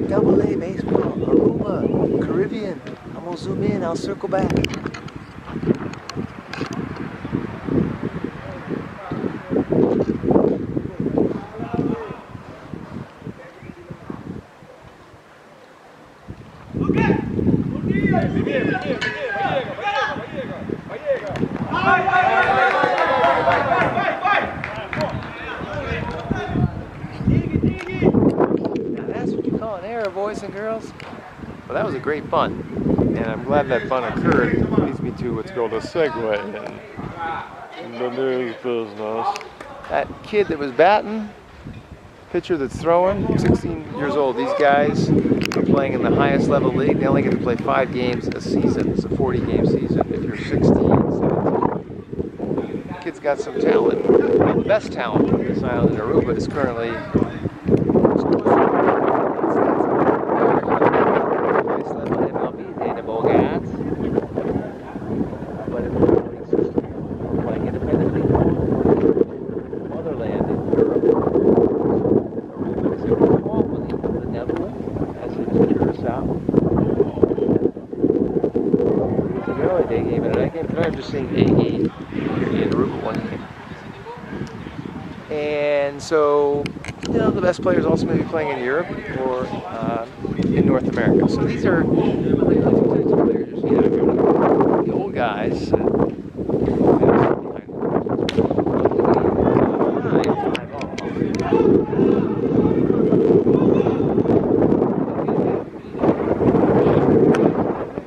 Double-A baseball, Aruba, Caribbean. I'm gonna zoom in, I'll circle back. Boys and girls. Well, that was a great fun, and I'm glad that fun occurred. It leads me to what's called a segue in the news business. That kid that was batting, pitcher that's throwing, 16 years old. These guys are playing in the highest level league. They only get to play 5 games a season. It's a 40-game season. If you're 16, 17, the kid's got some talent. The best talent on this island in Aruba is currently I'm just saying a game in Aruba, 1 game. And so, you know, the best players also may be playing in Europe or in North America. So these are players, you know, the old guys.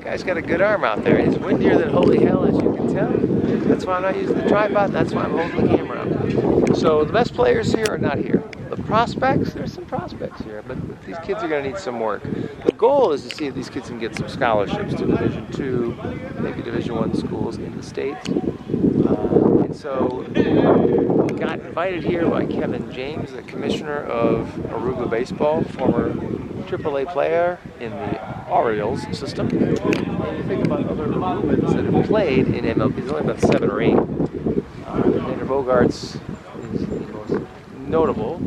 Guy's got a good arm out there. He's windier than holy hell, as you can tell. That's why I'm not using the tripod. That's why I'm holding the camera up. So the best players here are not here. The prospects, there's some prospects here, but these kids are going to need some work. The goal is to see if these kids can get some scholarships to Division II, maybe Division I schools in the States. And so got invited here by Kevin James, the commissioner of Aruba baseball, former AAA player in the Orioles system. And you think about other Arubans that have played in MLB, there's only about 7 or 8. Xander Bogaerts is the most notable.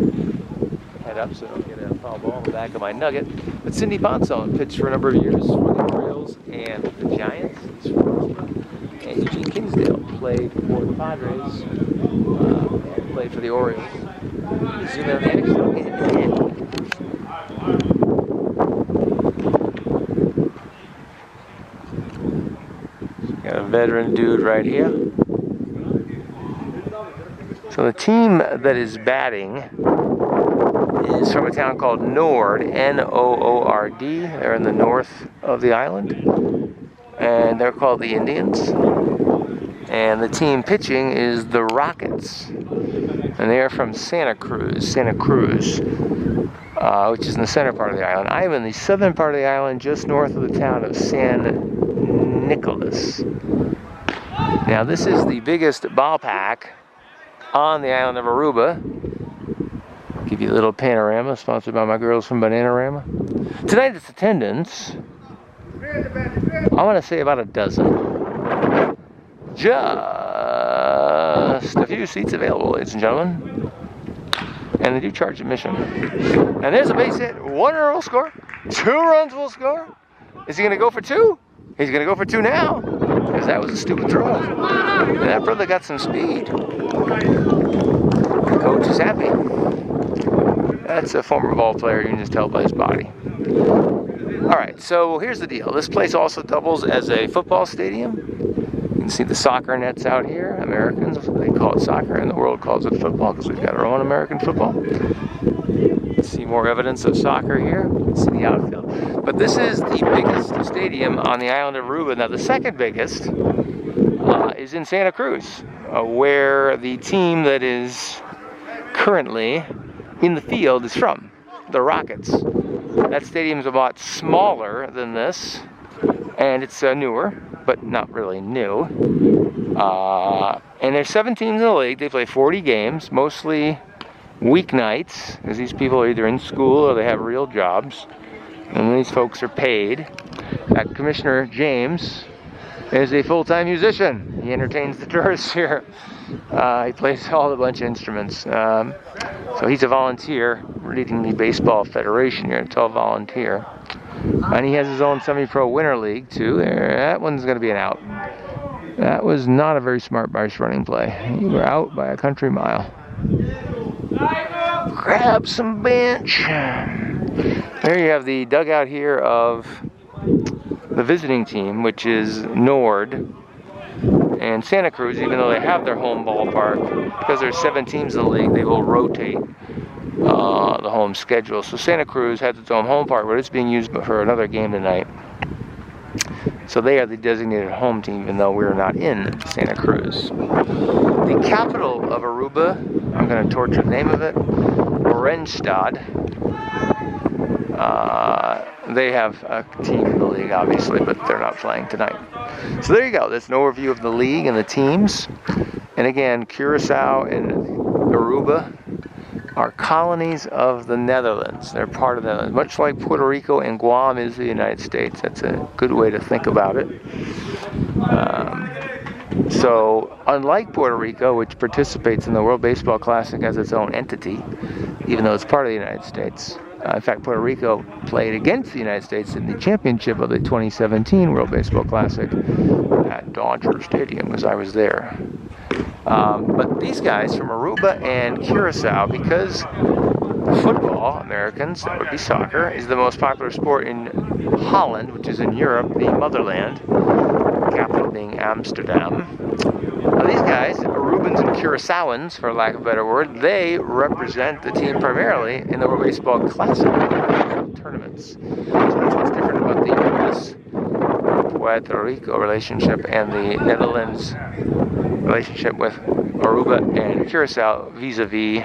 Head up so I don't get a foul ball in the back of my nugget. But Cindy Ponson pitched for a number of years for the Orioles and the Giants. He's from Aruba. And Eugene Kingsdale played for the Padres, and played for the Orioles. Zoom in on the action. Got a veteran dude right here. So the team that is batting is from a town called Noord, N-O-O-R-D. They're in the north of the island, and they're called the Indians. And the team pitching is the Rockets, and they are from Santa Cruz, which is in the center part of the island. I am in the southern part of the island, just north of the town of San Nicolas. Now this is the biggest ballpark on the island of Aruba. Give you a little panorama, sponsored by my girls from Bananarama. Tonight it's attendance, I want to say about a dozen. Just a few seats available, ladies and gentlemen. And they do charge admission. And there's a base hit. 1 run will score. 2 runs will score. Is he going to go for 2? He's going to go for 2 now. Because that was a stupid throw. And that brother got some speed. The coach is happy. That's a former ball player. You can just tell by his body. Alright, so here's the deal. This place also doubles as a football stadium. You can see the soccer nets out here. Americans, they call it soccer, and the world calls it football because we've got our own American football. You can see more evidence of soccer here. You can see the outfield. But this is the biggest stadium on the island of Aruba. Now, the second biggest is in Santa Cruz, where the team that is currently in the field is from, the Rockets. That stadium's a lot smaller than this, and it's newer, but not really new. And there's 7 teams in the league. They play 40 games, mostly weeknights, because these people are either in school or they have real jobs. And these folks are paid. Commissioner James is a full-time musician. He entertains the tourists here. He plays a bunch of instruments. So he's a volunteer leading the Baseball Federation here. It's all volunteer. And he has his own semi-pro winter league too. That one's going to be an out. That was not a very smart base running play. You were out by a country mile. Grab some bench. There you have the dugout here of the visiting team, which is Noord and Santa Cruz. Even though they have their home ballpark, because there's 7 teams in the league, they will rotate the home schedule. So Santa Cruz has its own home park, but it's being used for another game tonight. So they are the designated home team, even though we're not in Santa Cruz. The capital of Aruba, I'm going to torture the name of it, Orenstad. They have a team in the league, obviously, but they're not playing tonight. So there you go. That's an overview of the league and the teams. And again, Curacao and Aruba are colonies of the Netherlands. They're part of the Netherlands, much like Puerto Rico and Guam is the United States. That's a good way to think about it. So unlike Puerto Rico, which participates in the World Baseball Classic as its own entity, even though it's part of the United States. In fact, Puerto Rico played against the United States in the championship of the 2017 World Baseball Classic at Dodger Stadium, as I was there. But these guys from Aruba and Curacao, because football, Americans, that would be soccer, is the most popular sport in Holland, which is in Europe, the motherland, capital being Amsterdam. Now these guys, Arubans and Curaçaoans, for lack of a better word, they represent the team primarily in the World Baseball Classic tournaments. So that's what's different about the U.S. Puerto Rico relationship and the Netherlands relationship with Aruba and Curacao vis-a-vis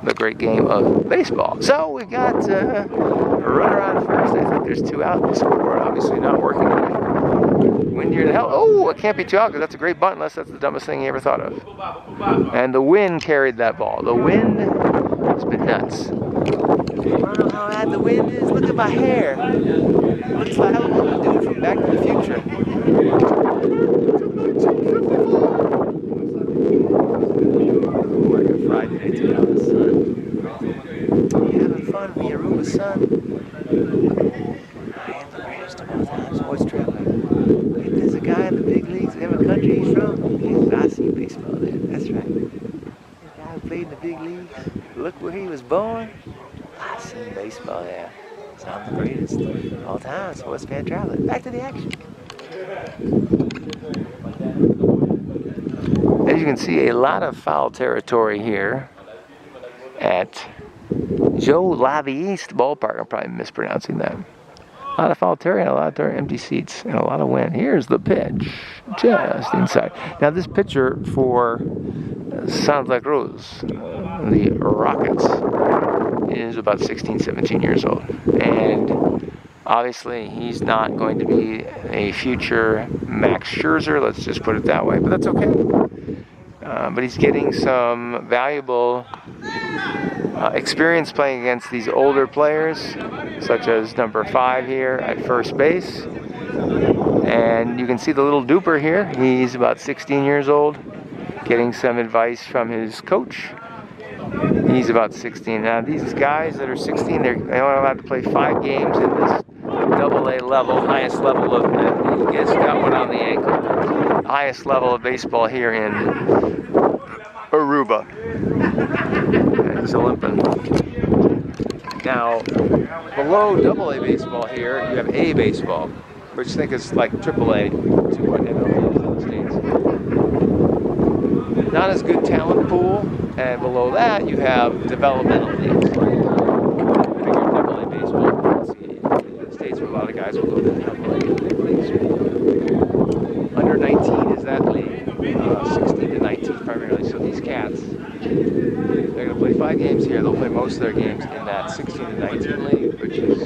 the great game of baseball. So we've got a run around first. I think there's 2 out. The scoreboard obviously not working. Windier than hell. Oh, it can't be 2 out because that's a great bunt unless that's the dumbest thing you ever thought of. And the wind carried that ball. The wind has been nuts. I don't know how bad the wind is. Look at my hair. Looks like I'm a dude from Back to the Future. Friday today, out in the sun. You having fun with the Aruba sun? I am the greatest of all time, always traveling. If there's a guy in the big leagues, whatever country he's from, I see baseball there. That's right. The guy who played in the big leagues, look where he was born. I seen baseball there. So I'm the greatest of all time, so it's fair traveling. Back to the action. As you can see, a lot of foul territory here at Joe Laveist ballpark. I'm probably mispronouncing that. A lot of foul territory and a lot of empty seats and a lot of wind. Here's the pitch, just inside. Now this pitcher for Santa Cruz, the Rockets, is about 16, 17 years old. And obviously, he's not going to be a future Max Scherzer, let's just put it that way, but that's okay. But he's getting some valuable experience playing against these older players, such as number 5 here at first base. And you can see the little duper here. He's about 16 years old, getting some advice from his coach. He's about 16. Now, these guys that are 16, they're only allowed to play 5 games in this AA level, highest level of, I guess, got one on the ankle, highest level of baseball here in Aruba. And he's a limping. Now, below AA baseball here, you have A baseball, which I think is like AAA to what MLB is in the States. Not as good talent pool, and below that you have developmental leagues, like bigger AA baseball. In the States, where a lot of guys will go to AA big leagues. Under 19 is that league, 16 to 19 primarily. So these cats, they're going to play 5 games here. They'll play most of their games in that 16 16 to 19 league, which is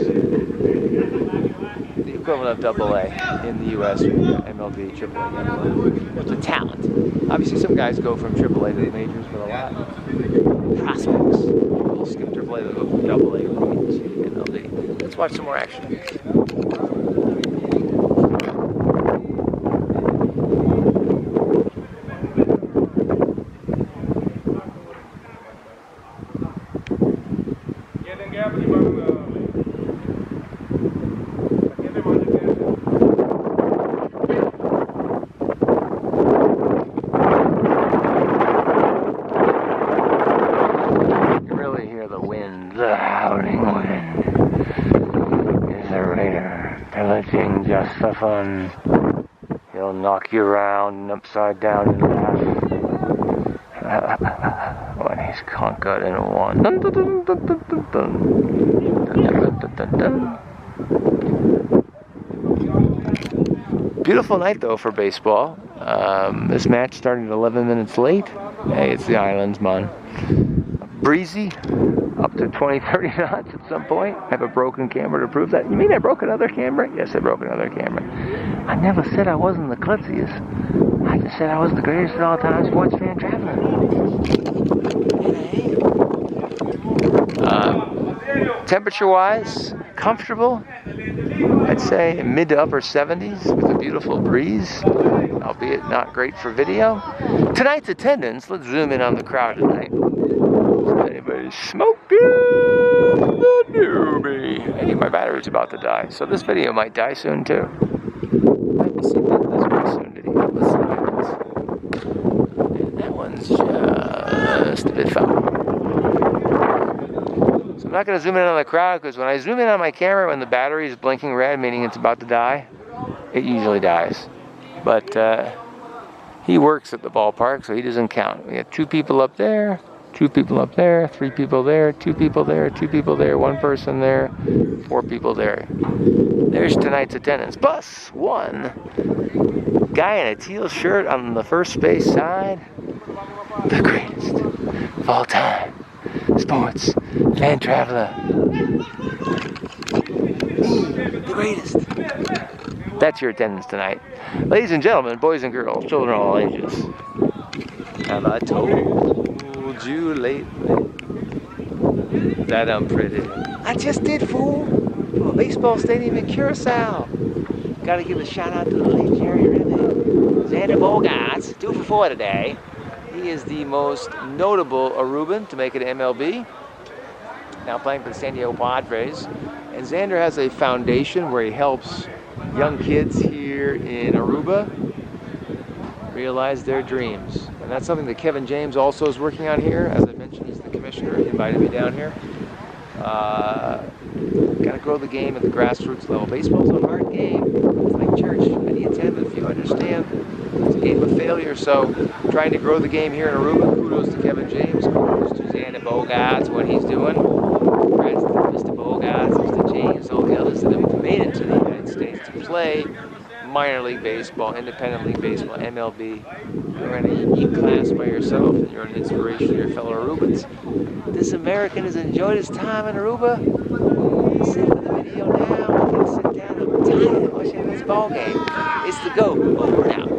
the equivalent of AA in the U.S. MLB, AAA, MLB. The talent. Obviously, some guys go from AAA to the majors with a lot of prospects. We'll skip AAA to go from AA to MLB. Let's watch some more action. The howling wind is a raider, pillaging just for fun. He'll knock you around and upside down and laugh when he's conquered in one. Dun, dun, dun, dun, dun, dun, dun. Dun, dun, dun, dun, dun. Beautiful night though for baseball. This match started 11 minutes late. Hey, it's the islands, man. Breezy. Up to 20-30 knots at some point. I have a broken camera to prove that. You mean I broke another camera? Yes, I broke another camera. I never said I wasn't the klutziest. I just said I was the greatest of all time sports fan traveler. Temperature-wise, comfortable. I'd say mid to upper 70s with a beautiful breeze, albeit not great for video. Tonight's attendance, let's zoom in on the crowd tonight. Anybody's smoking the newbie. Hey, my battery's about to die, so this video might die soon too. Might be seeing this very soon today. Let's see what happens. And that one's just a bit foul. So I'm not going to zoom in on the crowd because when I zoom in on my camera, when the battery is blinking red, meaning it's about to die, it usually dies. But he works at the ballpark, so he doesn't count. We have 2 people up there. 2 people up there, 3 people there, 2 people there, 2 people there, 1 person there, 4 people there. There's tonight's attendance. Bus 1. Guy in a teal shirt on the first base side. The greatest of all time. Sports fan traveler. The greatest. That's your attendance tonight. Ladies and gentlemen, boys and girls, children of all ages. Have I told you lately that I'm pretty? I just did, fool. From a baseball stadium in Curacao. Gotta give a shout out to the late Jerry Remy. Xander Bogaerts, 2 for 4 today. He is the most notable Aruban to make it MLB. Now playing for the San Diego Padres. And Xander has a foundation where he helps young kids here in Aruba realize their dreams. And that's something that Kevin James also is working on here. As I mentioned, he's the commissioner. He invited me down here. Got to grow the game at the grassroots level. Baseball's a hard game. It's like church. Many attend, but few understand. It's a game of failure. So trying to grow the game here in Aruba. Kudos to Kevin James. Kudos to Xander Bogaerts, what he's doing. Congrats to Mr. Bogaerts, Mr. James, all the others that have made it to the United States to play minor league baseball, independent league baseball, MLB. You're in a unique class by yourself, and you're an inspiration to your fellow Arubans. This American has enjoyed his time in Aruba. Let's see for the video now. Let's sit down. I'm tired watching this ball game. It's the GOAT. Over and out.